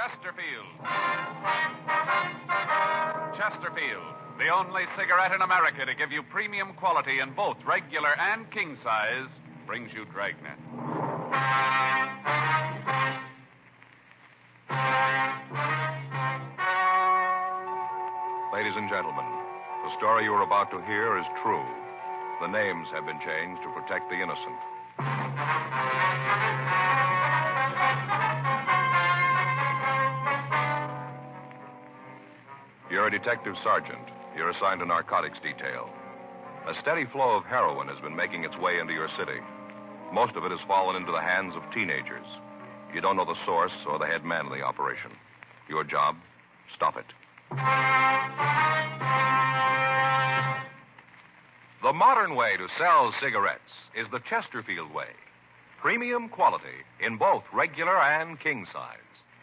Chesterfield. Chesterfield, the only cigarette in America to give you premium quality in both regular and king size, brings you Dragnet. Ladies and gentlemen, the story you are about to hear is true. The names have been changed to protect the innocent. You're a detective sergeant. You're assigned to narcotics detail. A steady flow of heroin has been making its way into your city. Most of it has fallen into the hands of teenagers. You don't know the source or the head man of the operation. Your job, stop it. The modern way to sell cigarettes is the Chesterfield way. Premium quality in both regular and king size.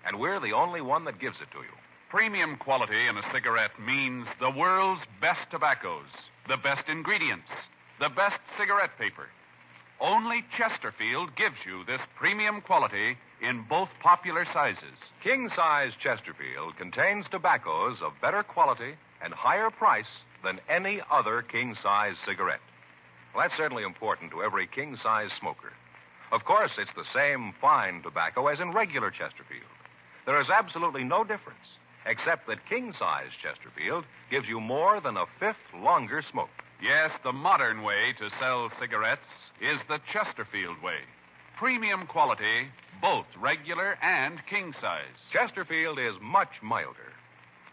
And we're the only one that gives it to you. Premium quality in a cigarette means the world's best tobaccos, the best ingredients, the best cigarette paper. Only Chesterfield gives you this premium quality in both popular sizes. King-size Chesterfield contains tobaccos of better quality and higher price than any other king-size cigarette. Well, that's certainly important to every king-size smoker. Of course, it's the same fine tobacco as in regular Chesterfield. There is absolutely no difference, except that king-size Chesterfield gives you more than a fifth longer smoke. Yes, the modern way to sell cigarettes is the Chesterfield way. Premium quality, both regular and king size. Chesterfield is much milder.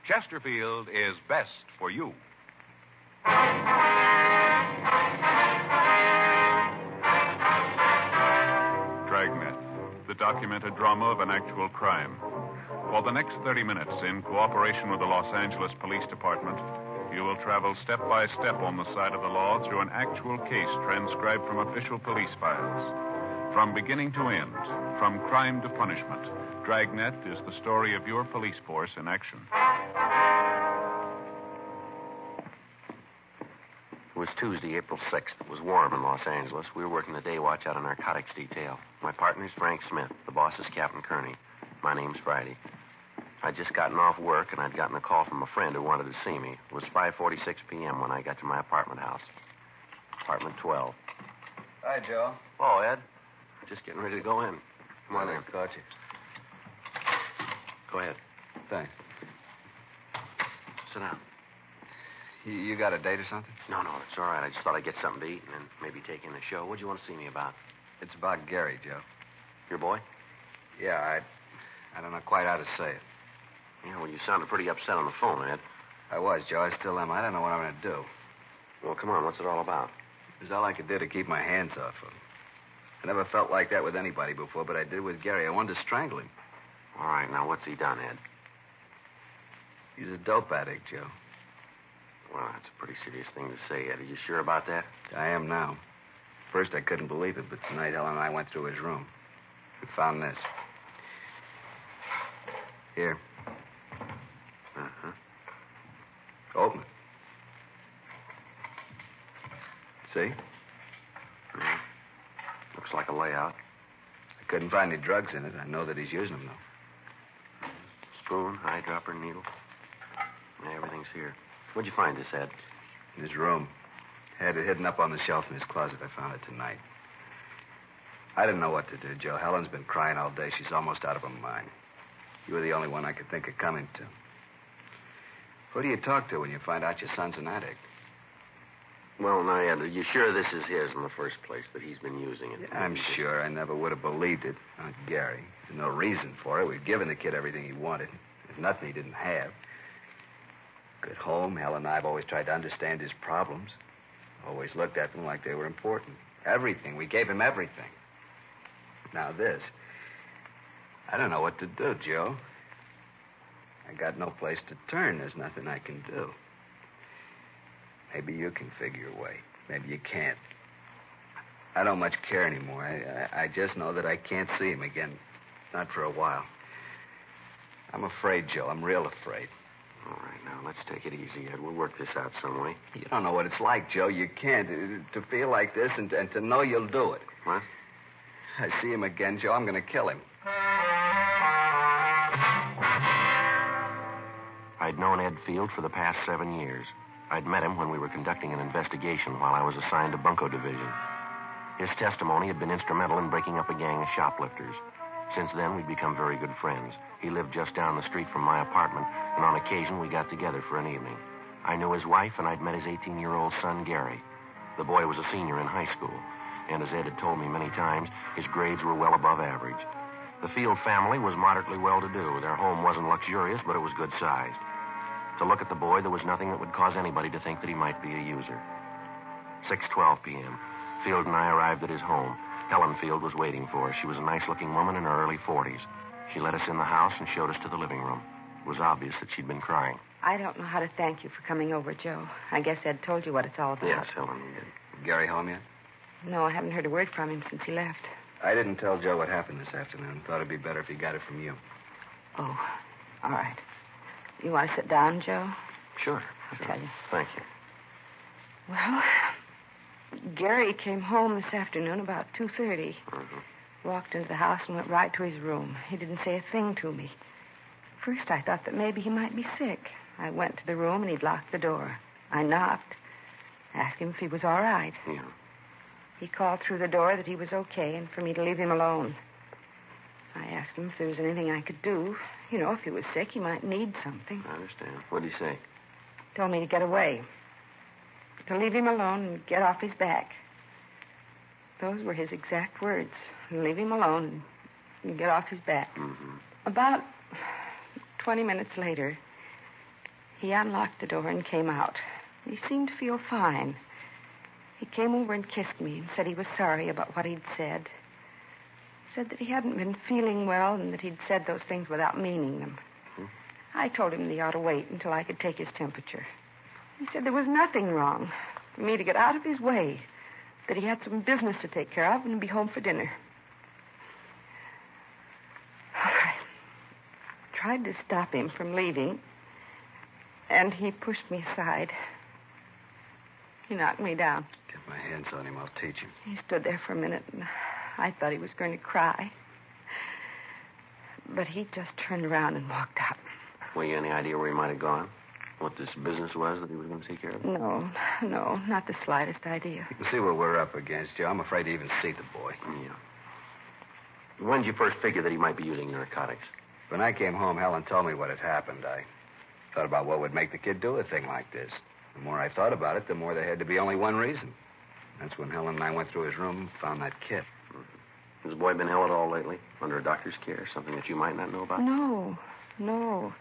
Chesterfield is best for you. Dragnet, the documented drama of an actual crime. For the next 30 minutes, in cooperation with the Los Angeles Police Department, you will travel step by step on the side of the law through an actual case transcribed from official police files. From beginning to end, from crime to punishment, Dragnet is the story of your police force in action. It was Tuesday, April 6th. It was warm in Los Angeles. We were working the day watch out of narcotics detail. My partner's Frank Smith. The boss is Captain Kearney. My name's Friday. I'd just gotten off work, and I'd gotten a call from a friend who wanted to see me. It was 5:46 p.m. when I got to my apartment house. Apartment 12. Hi, Joe. Oh, Ed. Just getting ready to go in. Come on in. Caught you. Go ahead. Thanks. Sit down. You got a date or something? No, it's all right. I just thought I'd get something to eat and then maybe take in the show. What'd you want to see me about? It's about Gary, Joe. Your boy? Yeah, I don't know quite how to say it. Yeah, well, you sounded pretty upset on the phone, Ed. I was, Joe. I still am. I don't know what I'm going to do. Well, come on. What's it all about? It was all I could do to keep my hands off him. I never felt like that with anybody before, but I did with Gary. I wanted to strangle him. All right, now, what's he done, Ed? He's a dope addict, Joe. Well, that's a pretty serious thing to say, Ed. Are you sure about that? I am now. First, I couldn't believe it, but tonight Helen and I went through his room. We found this. Here. Uh-huh. Open it. See? Yeah. Looks like a layout. I couldn't find any drugs in it. I know that he's using them, though. Spoon, eyedropper, needle. Yeah, everything's here. Where'd you find this, Ed? In his room. Had it hidden up on the shelf in his closet. I found it tonight. I didn't know what to do, Joe. Helen's been crying all day. She's almost out of her mind. You were the only one I could think of coming to. Who do you talk to when you find out your son's an addict? Well, now, Ed, are you sure this is his in the first place, that he's been using it? Yeah, I'm sure. I never would have believed it. Not Gary. There's no reason for it. We've given the kid everything he wanted. There's nothing he didn't have. Good home. Helen and I have always tried to understand his problems. Always looked at them like they were important. Everything. We gave him everything. Now this. I don't know what to do, Joe. I got no place to turn. There's nothing I can do. Maybe you can figure a way. Maybe you can't. I don't much care anymore. I just know that I can't see him again. Not for a while. I'm afraid, Joe. I'm real afraid. All right, now, let's take it easy, Ed. We'll work this out some way. You don't know what it's like, Joe. You can't. To feel like this and to know you'll do it. What? I see him again, Joe. I'm going to kill him. I'd known Ed Field for the past 7 years. I'd met him when we were conducting an investigation while I was assigned to Bunko Division. His testimony had been instrumental in breaking up a gang of shoplifters. Since then, we'd become very good friends. He lived just down the street from my apartment, and on occasion we got together for an evening. I knew his wife, and I'd met his 18-year-old son, Gary. The boy was a senior in high school, and as Ed had told me many times, his grades were well above average. The Field family was moderately well-to-do. Their home wasn't luxurious, but it was good-sized. To look at the boy, there was nothing that would cause anybody to think that he might be a user. 6:12 p.m. Field and I arrived at his home. Helen Field was waiting for us. She was a nice-looking woman in her early 40s. She led us in the house and showed us to the living room. It was obvious that she'd been crying. I don't know how to thank you for coming over, Joe. I guess Ed told you what it's all about. Yes, Helen, he did. Gary home yet? No, I haven't heard a word from him since he left. I didn't tell Joe what happened this afternoon. Thought it'd be better if he got it from you. Oh, all right. You want to sit down, Joe? Sure. I'll tell you. Thank you. Well, Gary came home this afternoon about 2:30. Mm-hmm. Walked into the house and went right to his room. He didn't say a thing to me. First, I thought that maybe he might be sick. I went to the room and he'd locked the door. I knocked, asked him if he was all right. Yeah. He called through the door that he was okay and for me to leave him alone. I asked him if there was anything I could do. You know, if he was sick, he might need something. I understand. What did he say? Told me to get away. To leave him alone and get off his back. Those were his exact words. Leave him alone and get off his back. Mm-hmm. About 20 minutes later, he unlocked the door and came out. He seemed to feel fine. He came over and kissed me and said he was sorry about what he'd said. Said that he hadn't been feeling well and that he'd said those things without meaning them. I told him that he ought to wait until I could take his temperature. He said there was nothing wrong. For me to get out of his way. That he had some business to take care of and be home for dinner. I tried to stop him from leaving, and he pushed me aside. He knocked me down. Get my hands on him, I'll teach him. He stood there for a minute, and I thought he was going to cry. But he just turned around and walked out. Well, you any idea where he might have gone? What this business was that he was going to take care of? No, not the slightest idea. You can see what we're up against, Joe. I'm afraid to even see the boy. Yeah. When did you first figure that he might be using narcotics? When I came home, Helen told me what had happened. I thought about what would make the kid do a thing like this. The more I thought about it, the more there had to be only one reason. That's when Helen and I went through his room and found that kit. Has the boy been ill at all lately? Under a doctor's care? Something that you might not know about? No.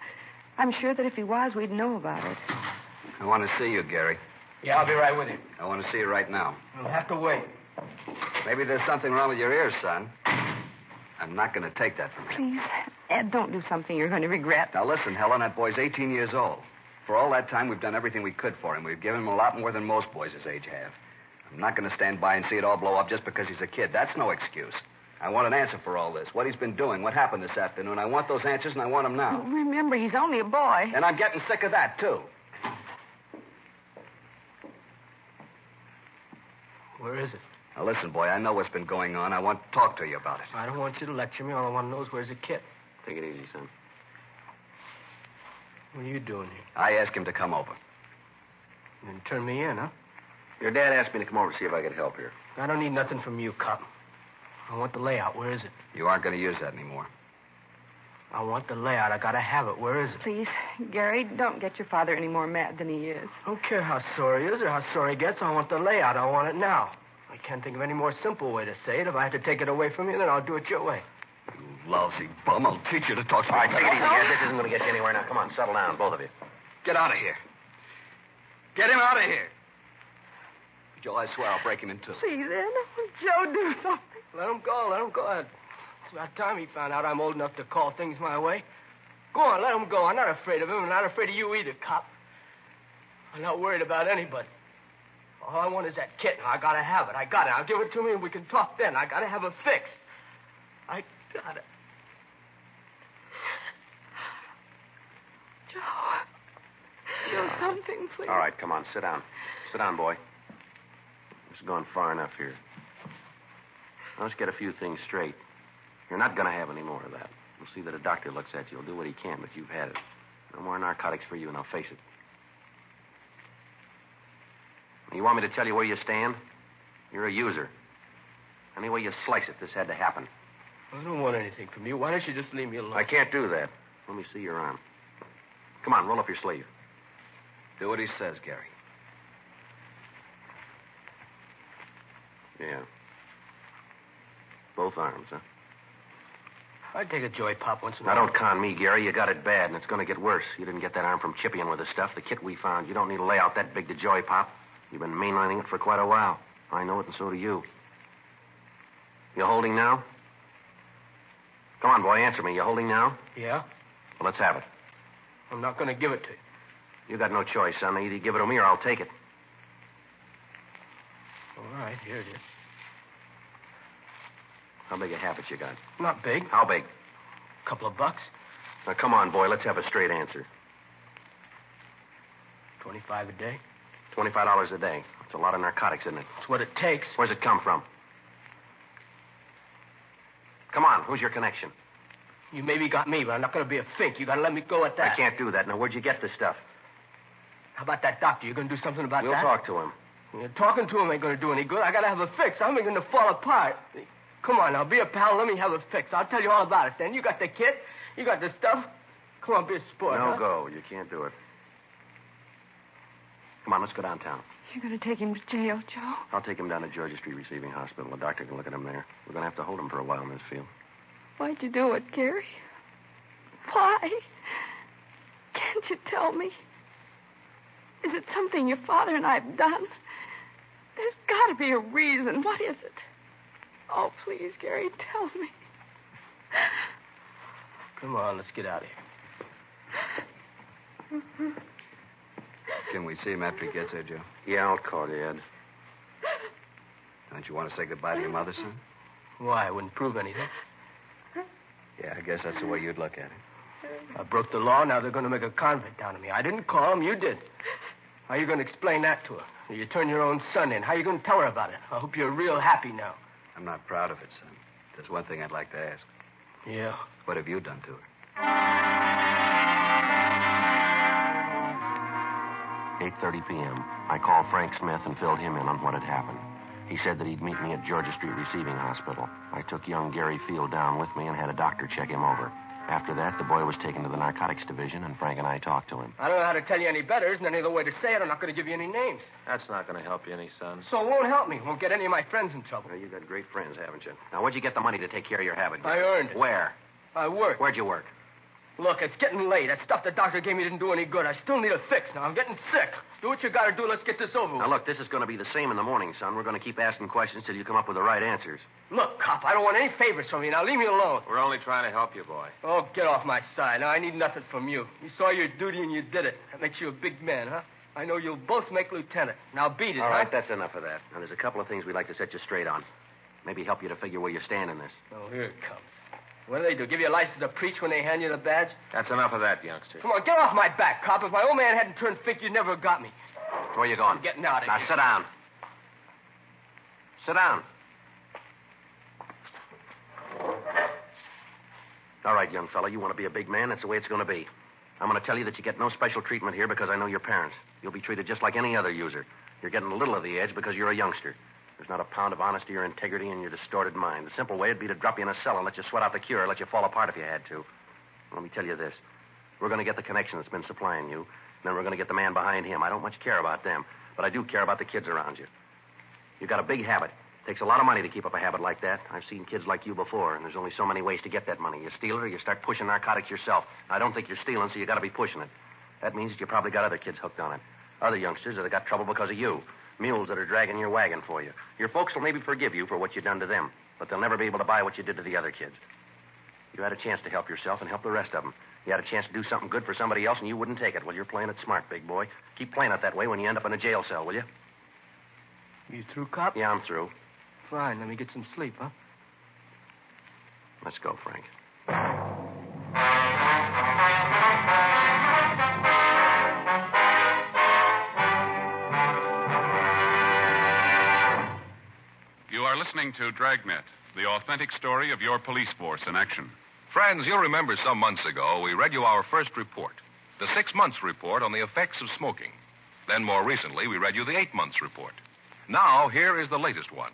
I'm sure that if he was, we'd know about it. I want to see you, Gary. Yeah, I'll be right with you. I want to see you right now. You'll have to wait. Maybe there's something wrong with your ears, son. I'm not going to take that from you. Please, Ed, don't do something you're going to regret. Now, listen, Helen, that boy's 18 years old. For all that time, we've done everything we could for him. We've given him a lot more than most boys his age have. I'm not going to stand by and see it all blow up just because he's a kid. That's no excuse. I want an answer for all this. What he's been doing, what happened this afternoon. I want those answers, and I want them now. Remember, he's only a boy. And I'm getting sick of that, too. Where is it? Now, listen, boy, I know what's been going on. I want to talk to you about it. I don't want you to lecture me. All I want to know is where's the kit. Take it easy, son. What are you doing here? I asked him to come over. You didn't turn me in, huh? Your dad asked me to come over to see if I could help here. I don't need nothing from you, cop. I want the layout. Where is it? You aren't going to use that anymore. I want the layout. I gotta have it. Where is it? Please, Gary, don't get your father any more mad than he is. I don't care how sore he is or how sore he gets. I want the layout. I want it now. I can't think of any more simple way to say it. If I have to take it away from you, then I'll do it your way. You lousy bum. I'll teach you to talk to me. All right, take it easy, Ed. This isn't going to get you anywhere. Now, come on, settle down, both of you. Get out of here. Get him out of here. Joe, I swear I'll break him in two. Please, Ed, Joe, do something. Let him go. Let him go. It's about time he found out I'm old enough to call things my way. Go on, let him go. I'm not afraid of him. I'm not afraid of you either, cop. I'm not worried about anybody. All I want is that kit, and I gotta have it. I got it. I'll give it to me, and we can talk then. I gotta have it fixed. I got it. Joe, do something, please. All right, come on, sit down. Sit down, boy. This has gone far enough here. Now, let's get a few things straight. You're not going to have any more of that. We'll see that a doctor looks at you. He'll do what he can, but you've had it. No more narcotics for you, and I'll face it. You want me to tell you where you stand? You're a user. Any way you slice it, this had to happen. I don't want anything from you. Why don't you just leave me alone? I can't do that. Let me see your arm. Come on, roll up your sleeve. Do what he says, Gary. Yeah. Both arms, huh? I'd take a joy pop once in a Now, while. don't con me, Gary. You got it bad, and it's going to get worse. You didn't get that arm from chipping with the stuff. The kit we found. You don't need to lay out that big to joy pop. You've been mainlining it for quite a while. I know it, and so do you. You holding now? Come on, boy, answer me. You holding now? Yeah? Well, let's have it. I'm not going to give it to you. You got no choice, son. Either you give it to me or I'll take it. All right, here it is. How big a habit you got? Not big. How big? Couple of bucks. Now, come on, boy. Let's have a straight answer. 25 a day. $25 a day. That's a lot of narcotics, isn't it? That's what it takes. Where's it come from? Come on. Who's your connection? You maybe got me, but I'm not going to be a fink. You got to let me go at that. I can't do that. Now, where'd you get this stuff? How about that doctor? You going to do something about We'll that? talk to him. Talking to him ain't going to do any good. I got to have a fix. I'm going to fall apart. Come on now, be a pal. Let me have a fix. I'll tell you all about it then. You got the kit. You got the stuff. Come on, be a sport. No huh? go. You can't do it. Come on, let's go downtown. You're going to take him to jail, Joe? I'll take him down to Georgia Street Receiving Hospital. The doctor can look at him there. We're going to have to hold him for a while in this field. Why'd you do it, Gary? Why? Can't you tell me? Is it something your father and I have done? There's got to be a reason. What is it? Oh, please, Gary, tell me. Come on, let's get out of here. Can we see him after he gets there, Joe? Yeah, I'll call you, Ed. Don't you want to say goodbye to your mother, son? Why? It wouldn't prove anything. Yeah, I guess that's the way you'd look at it. I broke the law. Now they're going to make a convict out of me. I didn't call him. You did. How are you going to explain that to her? You turned your own son in. How are you going to tell her about it? I hope you're real happy now. I'm not proud of it, son. There's one thing I'd like to ask. Yeah. What have you done to her? 8:30 p.m. I called Frank Smith and filled him in on what had happened. He said that he'd meet me at Georgia Street Receiving Hospital. I took young Gary Field down with me and had a doctor check him over. After that, the boy was taken to the narcotics division, and Frank and I talked to him. I don't know how to tell you any better. Isn't any other way to say it. I'm not going to give you any names. That's not going to help you any, son. So it won't help me. Won't get any of my friends in trouble. Well, you've got great friends, haven't you? Now, where'd you get the money to take care of your habit? I earned it. Where? I work. Where'd you work? Look, it's getting late. That stuff the doctor gave me didn't do any good. I still need a fix now. I'm getting sick. Do what you got to do. Let's get this over with. Now, look, this is going to be the same in the morning, son. We're going to keep asking questions till you come up with the right answers. Look, cop, I don't want any favors from you. Now leave me alone. We're only trying to help you, boy. Oh, get off my side. Now, I need nothing from you. You saw your duty and you did it. That makes you a big man, huh? I know you'll both make lieutenant. Now beat it, All huh? right, that's enough of that. Now, there's a couple of things we'd like to set you straight on. Maybe help you to figure where you stand in this. Oh, here it comes. What do? Give you a license to preach when they hand you the badge? That's enough of that, youngster. Come on, get off my back, cop. If my old man hadn't turned fink, you'd never have got me. Where you going? I'm getting out of Now, here. sit down. Sit down. All right, young fella, you want to be a big man, that's the way it's going to be. I'm going to tell you that you get no special treatment here because I know your parents. You'll be treated just like any other user. You're getting a little of the edge because you're a youngster. There's not a pound of honesty or integrity in your distorted mind. The simple way would be to drop you in a cell and let you sweat out the cure, let you fall apart if you had to. Let me tell you this. We're going to get the connection that's been supplying you, and then we're going to get the man behind him. I don't much care about them, but I do care about the kids around you. You've got a big habit. It takes a lot of money to keep up a habit like that. I've seen kids like you before, and there's only so many ways to get that money. You steal it or you start pushing narcotics yourself. I don't think you're stealing, so you got to be pushing it. That means that you probably got other kids hooked on it. Other youngsters that have got trouble because of you. Mules that are dragging your wagon for you. Your folks will maybe forgive you for what you've done to them, but they'll never be able to buy what you did to the other kids. You had a chance to help yourself and help the rest of them. You had a chance to do something good for somebody else, and you wouldn't take it. Well, you're playing it smart, big boy. Keep playing it that way when you end up in a jail cell, will you? You through, cop? Yeah, I'm through. Fine. Let me get some sleep, huh? Let's go, Frank. You are listening to Dragnet, the authentic story of your police force in action. Friends, you'll remember some months ago we read you our first report, the 6 months report on the effects of smoking. Then more recently, we read you the 8 months report. Now, here is the latest one.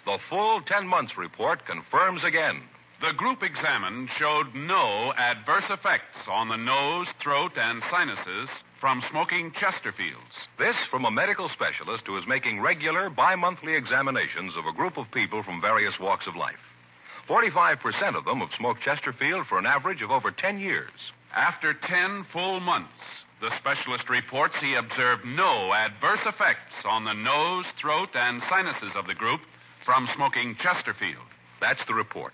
The full 10 months report confirms again. The group examined showed no adverse effects on the nose, throat, and sinuses from smoking Chesterfields. This from a medical specialist who is making regular bi-monthly examinations of a group of people from various walks of life. 45% of them have smoked Chesterfield for an average of over 10 years. After 10 full months, the specialist reports he observed no adverse effects on the nose, throat, and sinuses of the group from smoking Chesterfield. That's the report.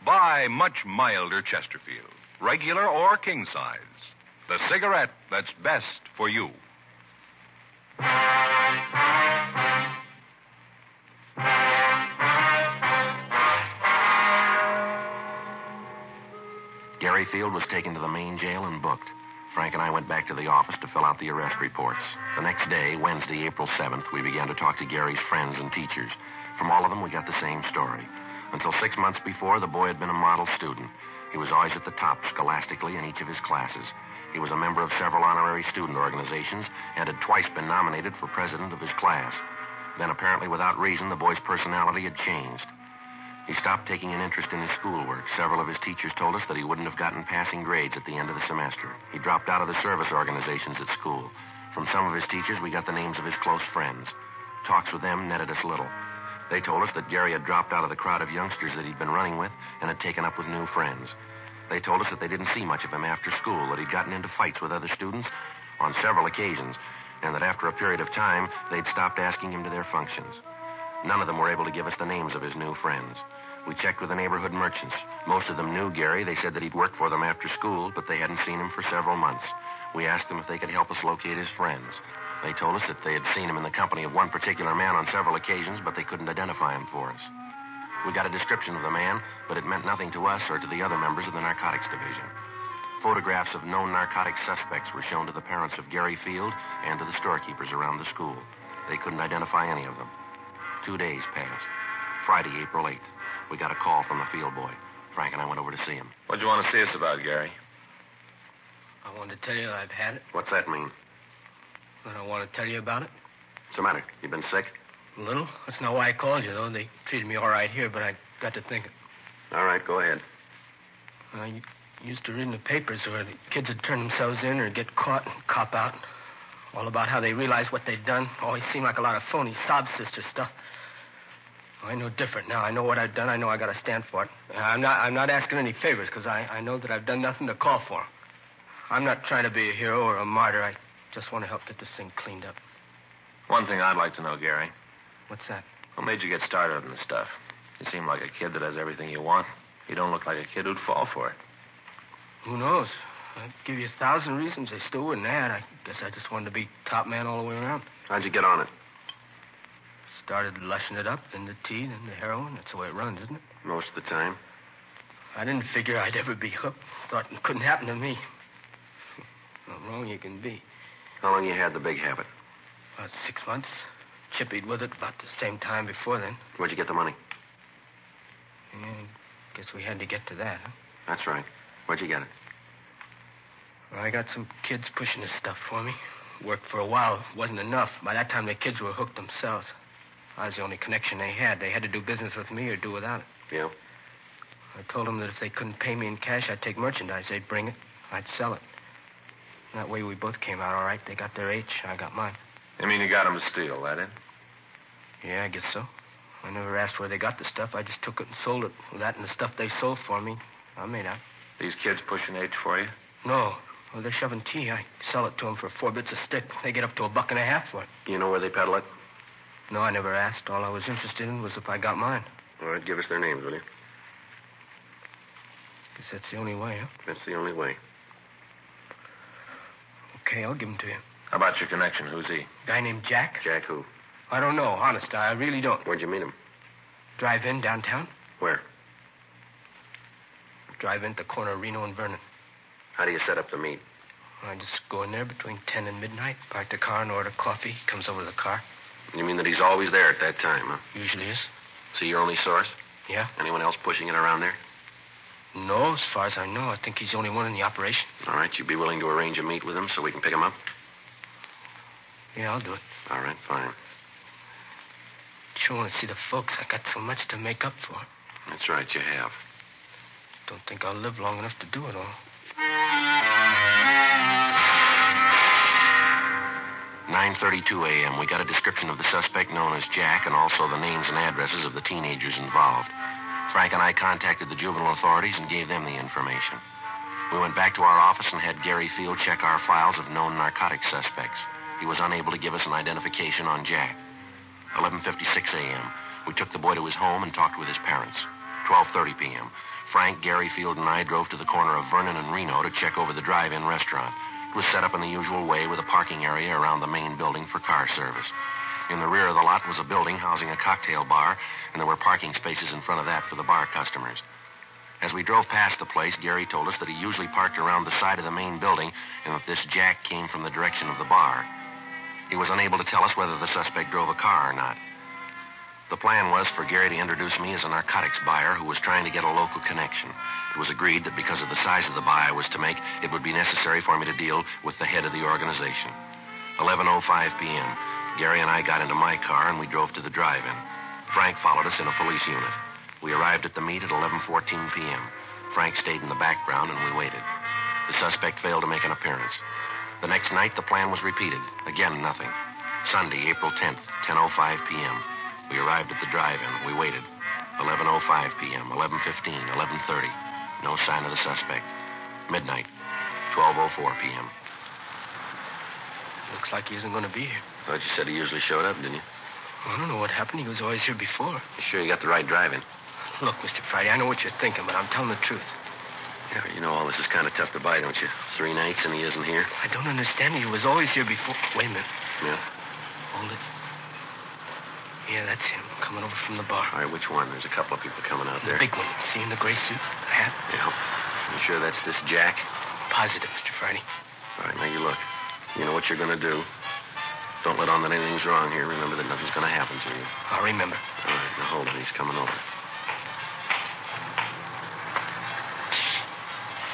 Buy much milder Chesterfield, regular or king size. The cigarette that's best for you. Gary Field was taken to the main jail and booked. Frank and I went back to the office to fill out the arrest reports. The next day, Wednesday, April 7th, we began to talk to Gary's friends and teachers. From all of them, we got the same story. Until 6 months before, the boy had been a model student. He was always at the top scholastically in each of his classes. He was a member of several honorary student organizations and had twice been nominated for president of his class. Then, apparently without reason, the boy's personality had changed. He stopped taking an interest in his schoolwork. Several of his teachers told us that he wouldn't have gotten passing grades at the end of the semester. He dropped out of the service organizations at school. From some of his teachers, we got the names of his close friends. Talks with them netted us little. They told us that Gary had dropped out of the crowd of youngsters that he'd been running with and had taken up with new friends. They told us that they didn't see much of him after school, that he'd gotten into fights with other students on several occasions, and that after a period of time, they'd stopped asking him to their functions. None of them were able to give us the names of his new friends. We checked with the neighborhood merchants. Most of them knew Gary. They said that he'd worked for them after school, but they hadn't seen him for several months. We asked them if they could help us locate his friends. They told us that they had seen him in the company of one particular man on several occasions, but they couldn't identify him for us. We got a description of the man, but it meant nothing to us or to the other members of the narcotics division. Photographs of known narcotics suspects were shown to the parents of Gary Field and to the storekeepers around the school. They couldn't identify any of them. 2 days passed. Friday, April 8th. We got a call from the field boy. Frank and I went over to see him. What'd you want to see us about, Gary? I wanted to tell you I've had it. What's that mean? I don't want to tell you about it. What's the matter? You been sick? A little. That's not why I called you, though. They treated me all right here, but I got to thinking. All right, go ahead. I used to read in the papers where the kids would turn themselves in or get caught and cop out. All about how they realized what they'd done. Always seemed like a lot of phony sob sister stuff. I know different now. I know what I've done. I know I got to stand for it. I'm not asking any favors because I know that I've done nothing to call for 'em. I'm not trying to be a hero or a martyr. I just want to help get this thing cleaned up. One thing I'd like to know, Gary. What's that? What made you get started on this stuff? You seem like a kid that has everything you want. You don't look like a kid who'd fall for it. Who knows? I'd give you 1,000 reasons. They still wouldn't add. I guess I just wanted to be top man all the way around. How'd you get on it? Started lushing it up, then the tea, then the heroin. That's the way it runs, isn't it? Most of the time. I didn't figure I'd ever be hooked. Thought it couldn't happen to me. How wrong you can be. How long you had the big habit? About 6 months. Chippied with it about the same time before then. Where'd you get the money? Yeah, guess we had to get to that, huh? That's right. Where'd you get it? Well, I got some kids pushing this stuff for me. Worked for a while. Wasn't enough. By that time, the kids were hooked themselves. I was the only connection they had. They had to do business with me or do without it. Yeah? I told them that if they couldn't pay me in cash, I'd take merchandise. They'd bring it. I'd sell it. That way we both came out all right. They got their H, I got mine. You mean you got him to steal, that it? Yeah, I guess so. I never asked where they got the stuff. I just took it and sold it. With that and the stuff they sold for me, I made out. These kids pushing H for you? No. Well, they're shoving tea. I sell it to them for 4 bits a stick. They get up to $1.50 for it. You know where they peddle it? No, I never asked. All I was interested in was if I got mine. All right, give us their names, will you? Guess that's the only way, huh? That's the only way. Okay, I'll give them to you. How about your connection? Who's he? Guy named Jack? Jack who? I don't know, honest. I really don't. Where'd you meet him? Drive-in downtown? Where? Drive-in at the corner of Reno and Vernon. How do you set up the meet? I just go in there between 10 and midnight, park the car and order coffee. He comes over to the car. You mean that he's always there at that time, huh? Usually is. So your only source? Yeah? Anyone else pushing it around there? No, as far as I know. I think he's the only one in the operation. All right, you'd be willing to arrange a meet with him so we can pick him up? Yeah, I'll do it. All right, fine. Sure want to see the folks. I got so much to make up for. That's right, you have. Don't think I'll live long enough to do it all. 9:32 a.m. We got a description of the suspect known as Jack and also the names and addresses of the teenagers involved. Frank and I contacted the juvenile authorities and gave them the information. We went back to our office and had Gary Field check our files of known narcotic suspects. He was unable to give us an identification on Jack. 11:56 a.m. We took the boy to his home and talked with his parents. 12:30 p.m. Frank, Gary Field, and I drove to the corner of Vernon and Reno to check over the drive-in restaurant. It was set up in the usual way with a parking area around the main building for car service. In the rear of the lot was a building housing a cocktail bar, and there were parking spaces in front of that for the bar customers. As we drove past the place, Gary told us that he usually parked around the side of the main building and that this Jack came from the direction of the bar. He was unable to tell us whether the suspect drove a car or not. The plan was for Gary to introduce me as a narcotics buyer who was trying to get a local connection. It was agreed that because of the size of the buy I was to make, it would be necessary for me to deal with the head of the organization. 11:05 p.m. Gary and I got into my car and we drove to the drive-in. Frank followed us in a police unit. We arrived at the meet at 11:14 p.m. Frank stayed in the background and we waited. The suspect failed to make an appearance. The next night, the plan was repeated. Again, nothing. Sunday, April 10th, 10:05 p.m. We arrived at the drive-in. We waited. 11:05 p.m., 11:15, 11:30. No sign of the suspect. Midnight, 12:04 p.m. Looks like he isn't going to be here. Thought you said he usually showed up, didn't you? I don't know what happened. He was always here before. You sure you got the right drive-in? Look, Mr. Friday, I know what you're thinking, but I'm telling the truth. Yeah, you know all this is kind of tough to buy, don't you? 3 nights and he isn't here. I don't understand. He was always here before. Wait a minute. Yeah? Hold it. Yeah, that's him, coming over from the bar. All right, which one? There's a couple of people coming out there. The big one. See, in the gray suit, the hat? Yeah. You sure that's this Jack? Positive, Mr. Friday. All right, now you look. You know what you're going to do. Don't let on that anything's wrong here. Remember that nothing's going to happen to you. I'll remember. All right, now hold it. He's coming over.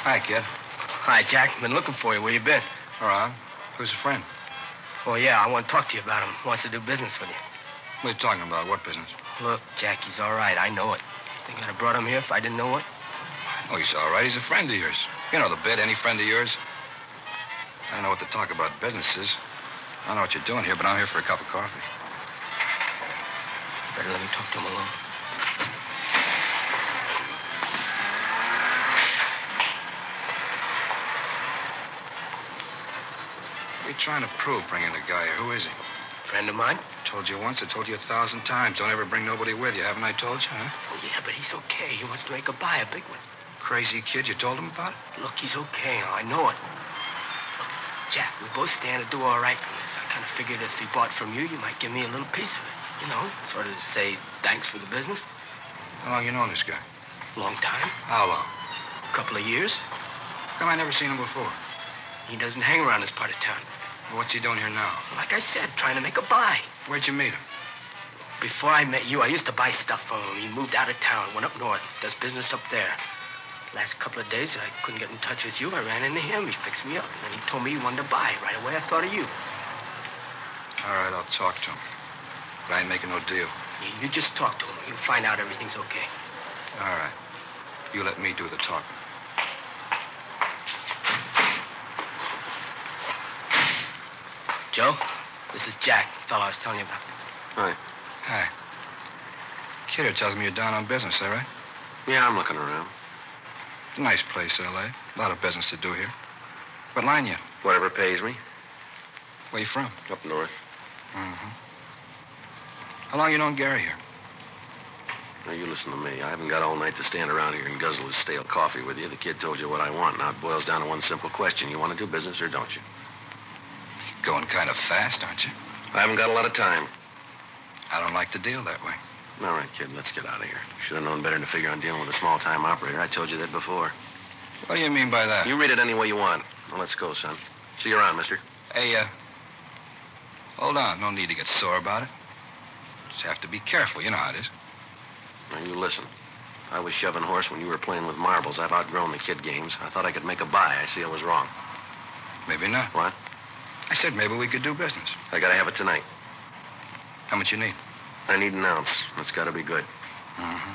Hi, kid. Hi, Jack. Been looking for you. Where you been? All right. Who's a friend? Oh, yeah, I want to talk to you about him. Wants to do business with you. What are you talking about? What business? Look, Jack, he's all right. I know it. Think I'd have brought him here if I didn't know it? Oh, he's all right. He's a friend of yours. You know the bit, any friend of yours. I don't know what to talk about businesses. I don't know what you're doing here, but I'm here for a cup of coffee. Better let me talk to him alone. What are you trying to prove bringing the guy here? Who is he? Friend of mine? Told you once. I told you 1,000 times. Don't ever bring nobody with you. Haven't I told you, huh? Oh, yeah, but he's okay. He wants to make a buy, a big one. Crazy kid. You told him about it? Look, he's okay. I know it. Look, Jack, we both stand to do all right from this. I kind of figured if he bought from you, you might give me a little piece of it. You know, sort of say thanks for the business. How long you known this guy? Long time. How long? A couple of years. How come I never seen him before? He doesn't hang around this part of town. What's he doing here now? Like I said, trying to make a buy. Where'd you meet him? Before I met you, I used to buy stuff from him. He moved out of town, went up north, does business up there. Last couple of days, I couldn't get in touch with you. I ran into him. He fixed me up. And then he told me he wanted to buy. Right away, I thought of you. All right, I'll talk to him. But I ain't making no deal. You just talk to him. You'll find out everything's okay. All right. You let me do the talking. Joe, this is Jack, the fellow I was telling you about. Hi. Hi. Kidder tells me you're down on business, is that right? Yeah, I'm looking around. Nice place, L.A. A lot of business to do here. What line you? Whatever pays me. Where you from? Up north. Mm-hmm. How long you known Gary here? Now, you listen to me. I haven't got all night to stand around here and guzzle his stale coffee with you. The kid told you what I want. Now, it boils down to one simple question. You want to do business or don't you? Going kind of fast, aren't you? I haven't got a lot of time. I don't like to deal that way. All right, kid, let's get out of here. Should have known better than to figure on dealing with a small-time operator. I told you that before. What do you mean by that? You read it any way you want. Well, let's go, son. See you around, mister. Hey, hold on. No need to get sore about it. Just have to be careful. You know how it is. Now, you listen. I was shoving horse when you were playing with marbles. I've outgrown the kid games. I thought I could make a buy. I see I was wrong. Maybe not. What? I said maybe we could do business. I gotta have it tonight. How much you need? I need an ounce. It's gotta be good. Mm-hmm.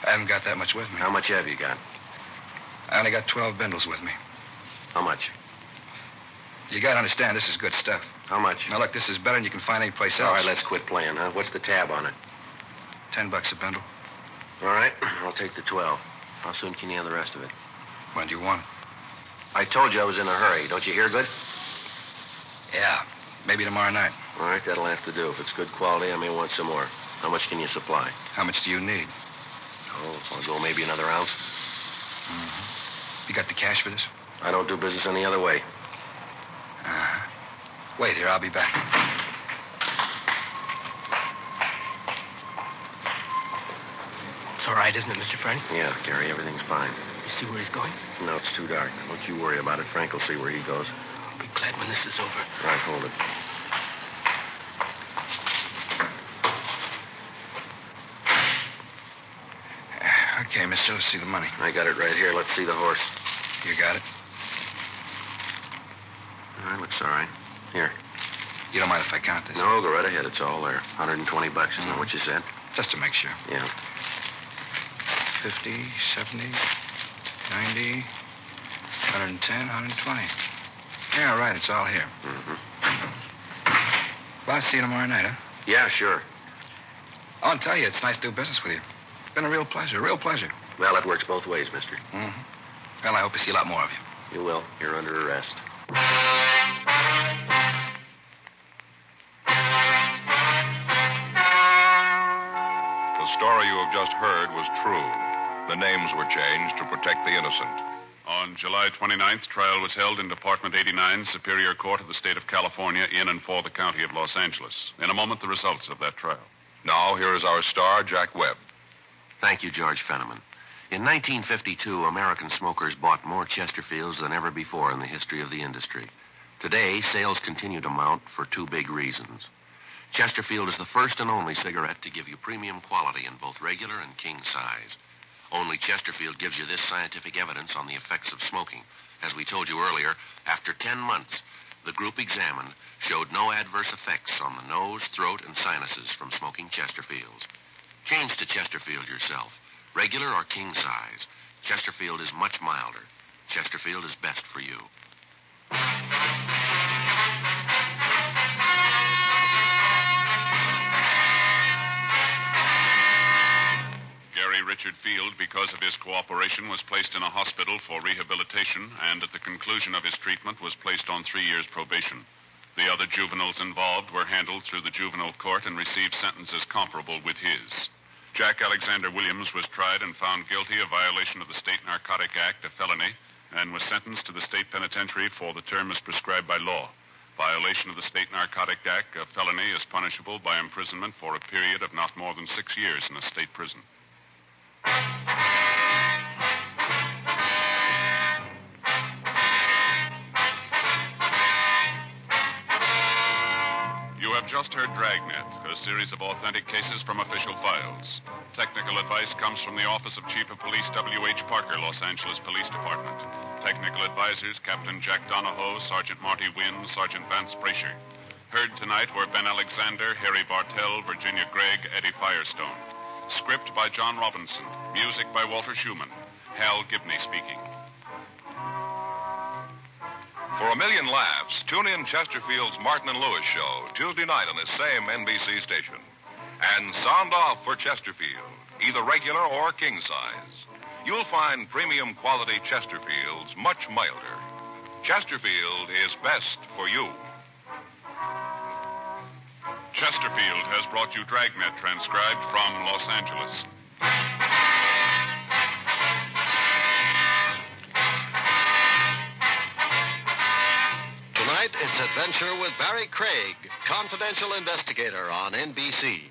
I haven't got that much with me. How much have you got? I only got 12 bindles with me. How much? You gotta understand, this is good stuff. How much? Now, look, this is better than you can find anyplace else. All right, let's quit playing, huh? What's the tab on it? $10 a bundle. All right, I'll take the 12. How soon can you have the rest of it? When do you want it? I told you I was in a hurry. Don't you hear good? Yeah, maybe tomorrow night. All right, that'll have to do. If it's good quality, I may want some more. How much can you supply? How much do you need? Oh, I'll go maybe another ounce. Mm-hmm. You got the cash for this? I don't do business any other way. Uh-huh. Wait here, I'll be back. It's all right, isn't it, Mr. Frank? Yeah, Gary, everything's fine. You see where he's going? No, it's too dark. Don't you worry about it. Frank will see where he goes. I'll be glad when this is over. All right, hold it. Okay, mister, let's see the money. I got it right here. Let's see the horse. You got it? All right, looks all right. Here. You don't mind if I count this? No, go right ahead. It's all there. $120, isn't that what you said? Just to make sure. Yeah. 50, 70, 90, 110, 120. Yeah, right. It's all here. Mm-hmm. Well, I'll see you tomorrow night, huh? Yeah, sure. I want to tell you, it's nice to do business with you. It's been a real pleasure, Well, it works both ways, mister. Mm-hmm. Well, I hope to see a lot more of you. You will. You're under arrest. The story you have just heard was true. The names were changed to protect the innocent. On July 29th, trial was held in Department 89, Superior Court of the State of California, in and for the County of Los Angeles. In a moment, the results of that trial. Now, here is our star, Jack Webb. Thank you, George Fenneman. In 1952, American smokers bought more Chesterfields than ever before in the history of the industry. Today, sales continue to mount for two big reasons. Chesterfield is the first and only cigarette to give you premium quality in both regular and king size. Only Chesterfield gives you this scientific evidence on the effects of smoking. As we told you earlier, after 10 months, the group examined showed no adverse effects on the nose, throat, and sinuses from smoking Chesterfields. Change to Chesterfield yourself. Regular or king size, Chesterfield is much milder. Chesterfield is best for you. Gary Richard Field, because of his cooperation, was placed in a hospital for rehabilitation and at the conclusion of his treatment was placed on 3 years probation. The other juveniles involved were handled through the juvenile court and received sentences comparable with his. Jack Alexander Williams was tried and found guilty of violation of the State Narcotic Act, a felony, and was sentenced to the state penitentiary for the term as prescribed by law. Violation of the State Narcotic Act, a felony, is punishable by imprisonment for a period of not more than 6 years in a state prison. You have just heard Dragnet, a series of authentic cases from official files. Technical advice comes from the Office of Chief of Police W.H. Parker, Los Angeles Police Department. Technical advisors Captain Jack Donahoe, Sergeant Marty Wynn, Sergeant Vance Brasher. Heard tonight were Ben Alexander, Harry Bartell, Virginia Gregg, Eddie Firestone. Script by John Robinson. Music by Walter Schumann. Hal Gibney speaking. For a million laughs, tune in Chesterfield's Martin and Lewis show Tuesday night on this same NBC station. And sound off for Chesterfield, either regular or king size. You'll find premium quality Chesterfields much milder. Chesterfield is best for you. Chesterfield has brought you Dragnet, transcribed from Los Angeles. Tonight, it's Adventure with Barry Craig, confidential investigator on NBC.